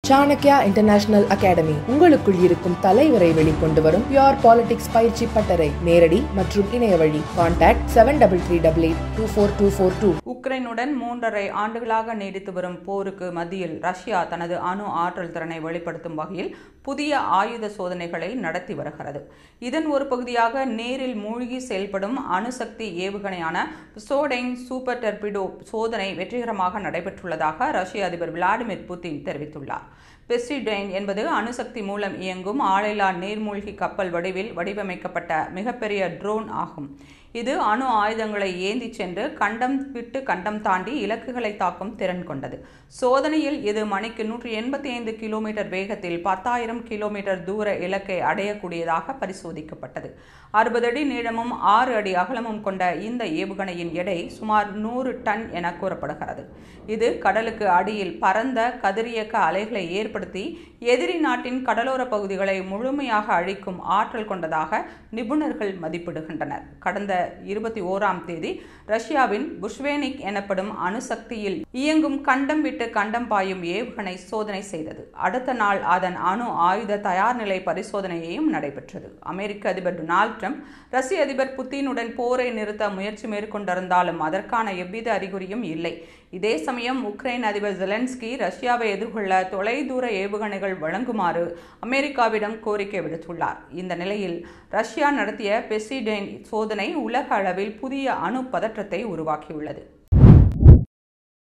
Chanakya international academy உங்களுக்குள் இருக்கும் தலைவரை வெளிக்கொண்டு வரும் பியூர் பாலிடிக்ஸ் பயிற்சி பட்டறை. நேரடி மற்றும் இணைய வழி. கான்டாக்ட் 7338824242. உக்ரைனுடன் 3.5 ஆண்டுகளாக நீடித்து வரும் போருக்கு மத்தியில் ரஷ்யா தனது அணு ஆற்றல் திறனை வெளிப்படுத்தும் வகையில் புதிய ஆயுத சோதனைகளை நடத்தி வருகிறது. இதன் ஒரு பகுதியாக நேரில் மூழ்கி செயல்படும் அணுசக்தி ஏவுகணையான சோடெயின் சூப்பர் டர்பிடோ சோதனை வெற்றிகரமாக நடைபெற்றுள்ளதாக ரஷ்ய அதிபர் விளாடிமிர் புட்டின் தெரிவித்துள்ளார். பெசிடெயின் என்பது அணுசக்தி மூலம் இயங்கும் ஆளில்லா நீர்மூழ்கி கப்பல் வடிவில் வடிவமைக்கப்பட்ட மிகப்பெரிய ட்ரோன் ஆகும். இது அணு ஆயுதங்களை ஏந்தி சென்று கண்டம் விட்டு கண்டம் தாண்டி இலக்குகளை தாக்கும் திறன் கொண்டது. சோதனையில் இது மணிக்கு 185 கிலோமீட்டர் வேகத்தில் 10,000 கிலோமீட்டர் தூர இலக்கை அடையக்கூடியதாக பரிசோதிக்கப்பட்டது. 60 அடி நீளமும் 6 அடி அகலமும் கொண்ட இந்த ஏவுகணையின் எடை சுமார் 100 டன் என கூறப்படுகிறது. இது கடலுக்கு அடியில் பரந்த கதிரியக்க அலைகளை ஏற்படுத்தி எதிரி நாட்டின் கடலோர பகுதிகளை முழுமையாக அழிக்கும் ஆற்றல் கொண்டதாக நிபுணர்கள் மதிப்பிடுகின்றனர். கடந்த 21ஆம் தேதி ரஷ்யாவின் புஷ்வேனிக் எனப்படும் அணுசக்தியில் இயங்கும் கண்டம் விட்டு கண்டம் பாயும் ஏவுகணை சோதனை செய்தது. அடுத்த நாள் அதன் அணு ஆயுத தயார் நிலை பரிசோதனையையும் நடைபெற்றது. அமெரிக்க அதிபர் டொனால்ட் ட்ரம்ப் ரஷ்ய அதிபர் புட்டினுடன் போரை நிறுத்த முயற்சி மேற்கொண்டிருந்தாலும் அதற்கான எவ்வித அறிகுறியும் இல்லை. இதே சமயம் உக்ரைன் அதிபர் ஜெலன்ஸ்கி ரஷ்யாவை எதிர்கொள்ள தொலைதூர ஏவுகணைகள் வழங்குமாறு அமெரிக்காவிடம் கோரிக்கை விடுத்துள்ளார். இந்த நிலையில் ரஷ்யா நடத்திய பெசிடெயின் சோதனை உலக அளவில் புதிய அணு பதற்றத்தை உருவாக்கியுள்ளது.